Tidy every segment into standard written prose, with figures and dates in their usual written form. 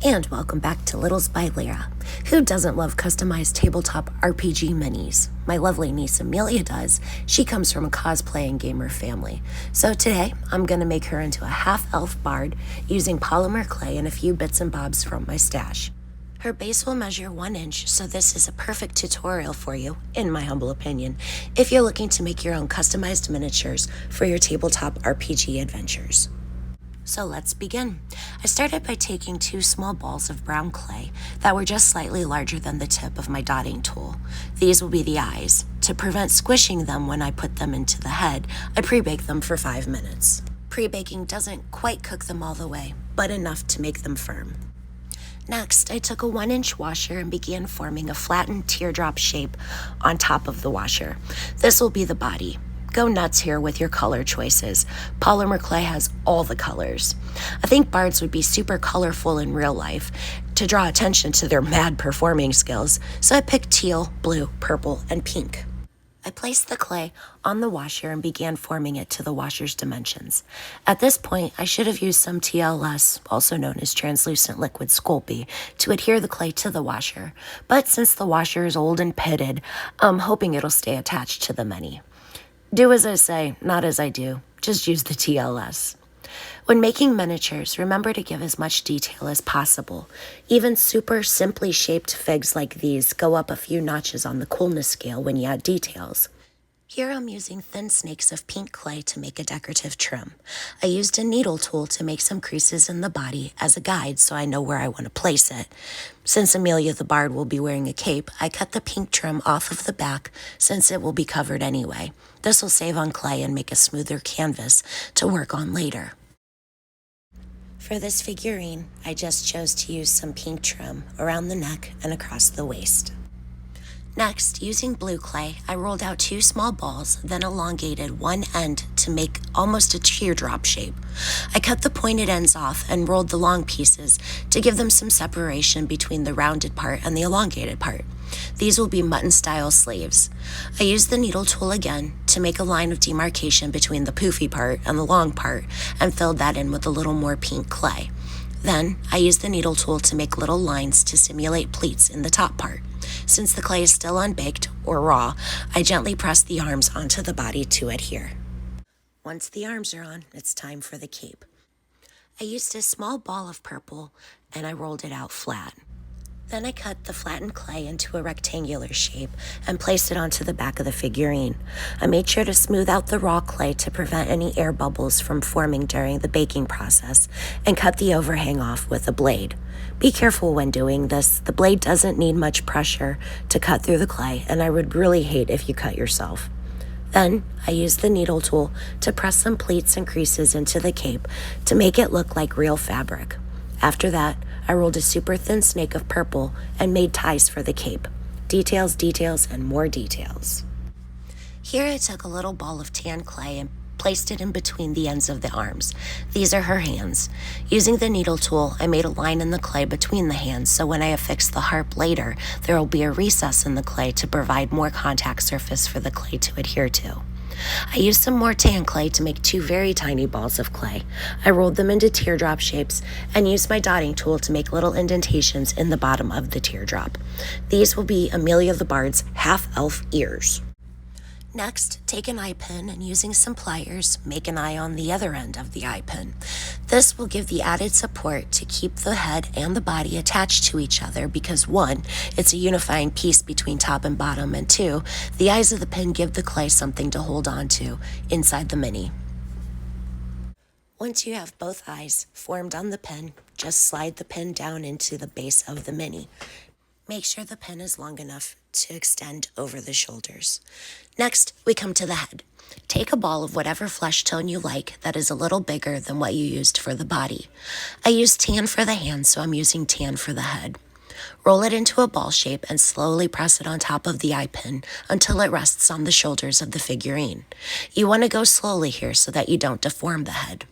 And welcome back to Littles by Lyra. Who doesn't love customized tabletop RPG minis? My lovely niece Amelia does. She comes from a cosplay and gamer family. So today, I'm going to make her into a half-elf bard using polymer clay and a few bits and bobs from my stash. Her base will measure 1 inch, so this is a perfect tutorial for you, in my humble opinion, if you're looking to make your own customized miniatures for your tabletop RPG adventures. So let's begin. I started by taking 2 small balls of brown clay that were just slightly larger than the tip of my dotting tool. These will be the eyes. To prevent squishing them when I put them into the head, I pre-bake them for 5 minutes. Pre-baking doesn't quite cook them all the way, but enough to make them firm. Next, I took a 1-inch washer and began forming a flattened teardrop shape on top of the washer. This will be the body. Go nuts here with your color choices. Polymer clay has all the colors. I think bards would be super colorful in real life to draw attention to their mad performing skills, so I picked teal, blue, purple, and pink. I placed the clay on the washer and began forming it to the washer's dimensions. At this point, I should have used some TLS, also known as translucent liquid Sculpey, to adhere the clay to the washer. But since the washer is old and pitted, I'm hoping it'll stay attached to the mini. Do as I say, not as I do. Just use the TLS. When making miniatures, remember to give as much detail as possible. Even super simply shaped figs like these go up a few notches on the coolness scale when you add details. Here I'm using thin snakes of pink clay to make a decorative trim. I used a needle tool to make some creases in the body as a guide so I know where I want to place it. Since Amelia the Bard will be wearing a cape, I cut the pink trim off of the back since it will be covered anyway. This will save on clay and make a smoother canvas to work on later. For this figurine, I just chose to use some pink trim around the neck and across the waist. Next, using blue clay, I rolled out 2 small balls, then elongated one end to make almost a teardrop shape. I cut the pointed ends off and rolled the long pieces to give them some separation between the rounded part and the elongated part. These will be mutton-style sleeves. I used the needle tool again to make a line of demarcation between the poofy part and the long part and filled that in with a little more pink clay. Then, I used the needle tool to make little lines to simulate pleats in the top part. Since the clay is still unbaked or raw, I gently press the arms onto the body to adhere. Once the arms are on, it's time for the cape. I used a small ball of purple and I rolled it out flat. Then I cut the flattened clay into a rectangular shape and placed it onto the back of the figurine. I made sure to smooth out the raw clay to prevent any air bubbles from forming during the baking process and cut the overhang off with a blade. Be careful when doing this. The blade doesn't need much pressure to cut through the clay, and I would really hate if you cut yourself. Then, I used the needle tool to press some pleats and creases into the cape to make it look like real fabric. After that, I rolled a super thin snake of purple and made ties for the cape. Details, details, and more details. Here I took a little ball of tan clay and placed it in between the ends of the arms. These are her hands. Using the needle tool, I made a line in the clay between the hands, so when I affix the harp later, there will be a recess in the clay to provide more contact surface for the clay to adhere to. I used some more tan clay to make 2 very tiny balls of clay. I rolled them into teardrop shapes and used my dotting tool to make little indentations in the bottom of the teardrop. These will be Amelia the Bard's half-elf ears. Next, take an eye pin and using some pliers, make an eye on the other end of the eye pin. This will give the added support to keep the head and the body attached to each other because 1, it's a unifying piece between top and bottom, and 2, the eyes of the pin give the clay something to hold on to inside the mini. Once you have both eyes formed on the pin, just slide the pin down into the base of the mini. Make sure the pin is long enough to extend over the shoulders. Next, we come to the head. Take a ball of whatever flesh tone you like that is a little bigger than what you used for the body. I used tan for the hands, so I'm using tan for the head. Roll it into a ball shape and slowly press it on top of the eye pin until it rests on the shoulders of the figurine. You want to go slowly here so that you don't deform the head.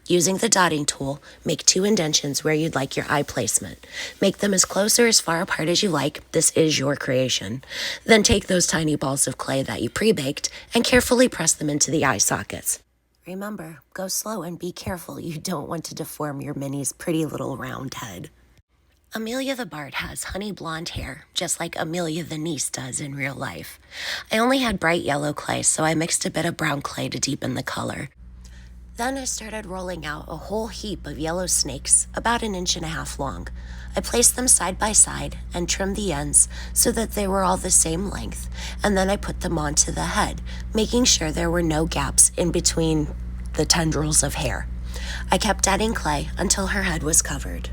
Using the dotting tool, make 2 indentions where you'd like your eye placement. Make them as close or as far apart as you like. This is your creation. Then take those tiny balls of clay that you pre-baked and carefully press them into the eye sockets. Remember, go slow and be careful. You don't want to deform your Minnie's pretty little round head. Amelia the Bard has honey blonde hair, just like Amelia the niece does in real life. I only had bright yellow clay, so I mixed a bit of brown clay to deepen the color. Then I started rolling out a whole heap of yellow snakes, about 1.5 inches long. I placed them side by side and trimmed the ends so that they were all the same length, and then I put them onto the head, making sure there were no gaps in between the tendrils of hair. I kept adding clay until her head was covered.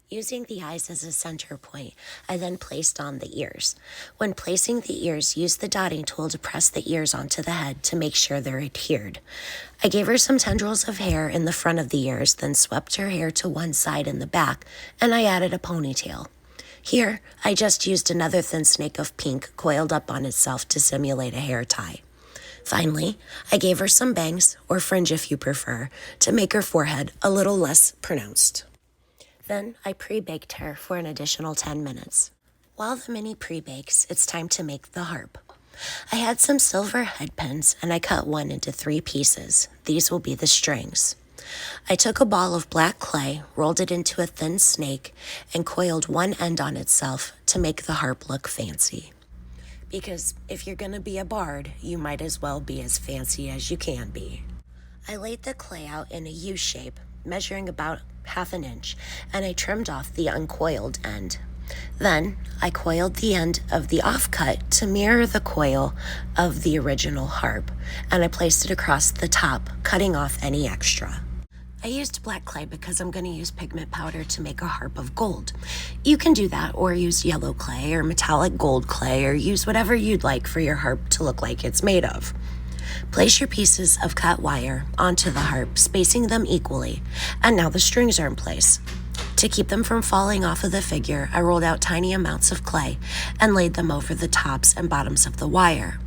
Using the eyes as a center point, I then placed on the ears. When placing the ears, use the dotting tool to press the ears onto the head to make sure they're adhered. I gave her some tendrils of hair in the front of the ears, then swept her hair to one side in the back, and I added a ponytail. Here, I just used another thin snake of pink coiled up on itself to simulate a hair tie. Finally, I gave her some bangs, or fringe if you prefer, to make her forehead a little less pronounced. Then I pre-baked her for an additional 10 minutes. While the Minnie pre-bakes, it's time to make the harp. I had some silver head pins and I cut one into 3 pieces. These will be the strings. I took a ball of black clay, rolled it into a thin snake, and coiled one end on itself to make the harp look fancy. Because if you're going to be a bard, you might as well be as fancy as you can be. I laid the clay out in a U shape, measuring about 1/2 inch, and I trimmed off the uncoiled end. Then I coiled the end of the offcut to mirror the coil of the original harp, and I placed it across the top, cutting off any extra. I used black clay because I'm going to use pigment powder to make a harp of gold. You can do that or use yellow clay or metallic gold clay or use whatever you'd like for your harp to look like it's made of. Place your pieces of cut wire onto the harp, spacing them equally, and now the strings are in place. To keep them from falling off of the figure, I rolled out tiny amounts of clay and laid them over the tops and bottoms of the wire.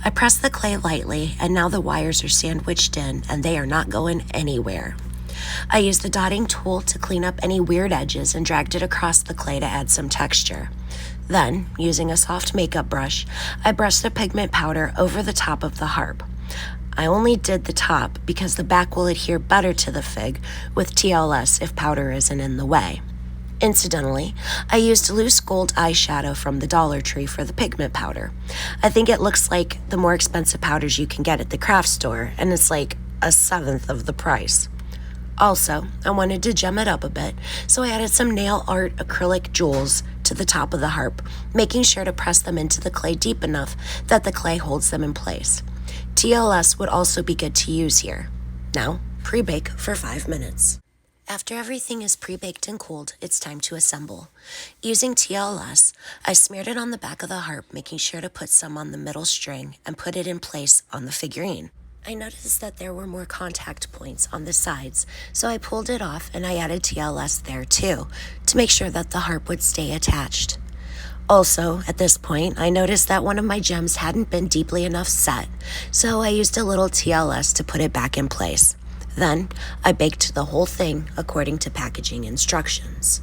I pressed the clay lightly, and now the wires are sandwiched in, and they are not going anywhere. I used the dotting tool to clean up any weird edges and dragged it across the clay to add some texture. Then, using a soft makeup brush, I brushed the pigment powder over the top of the harp. I only did the top because the back will adhere better to the fig with TLS if powder isn't in the way. Incidentally, I used loose gold eyeshadow from the Dollar Tree for the pigment powder. I think it looks like the more expensive powders you can get at the craft store, and it's like 1/7 of the price. Also, I wanted to gem it up a bit, so I added some nail art acrylic jewels to the top of the harp, making sure to press them into the clay deep enough that the clay holds them in place. TLS would also be good to use here. Now, pre-bake for 5 minutes. After everything is pre-baked and cooled, it's time to assemble. Using TLS, I smeared it on the back of the harp, making sure to put some on the middle string and put it in place on the figurine. I noticed that there were more contact points on the sides, so I pulled it off and I added TLS there too, to make sure that the harp would stay attached. Also, at this point, I noticed that one of my gems hadn't been deeply enough set, so I used a little TLS to put it back in place. Then, I baked the whole thing according to packaging instructions.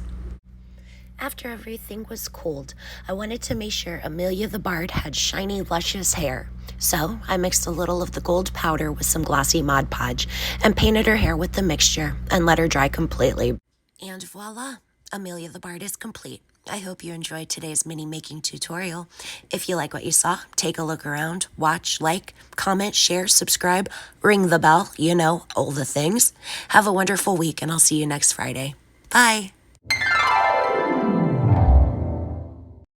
After everything was cooled, I wanted to make sure Amelia the Bard had shiny, luscious hair. So, I mixed a little of the gold powder with some glossy Mod Podge and painted her hair with the mixture and let her dry completely. And voila, Amelia the Bard is complete. I hope you enjoyed today's mini making tutorial. If you like what you saw, take a look around, watch, like, comment, share, subscribe, ring the bell, all the things. Have a wonderful week, and I'll see you next Friday. Bye.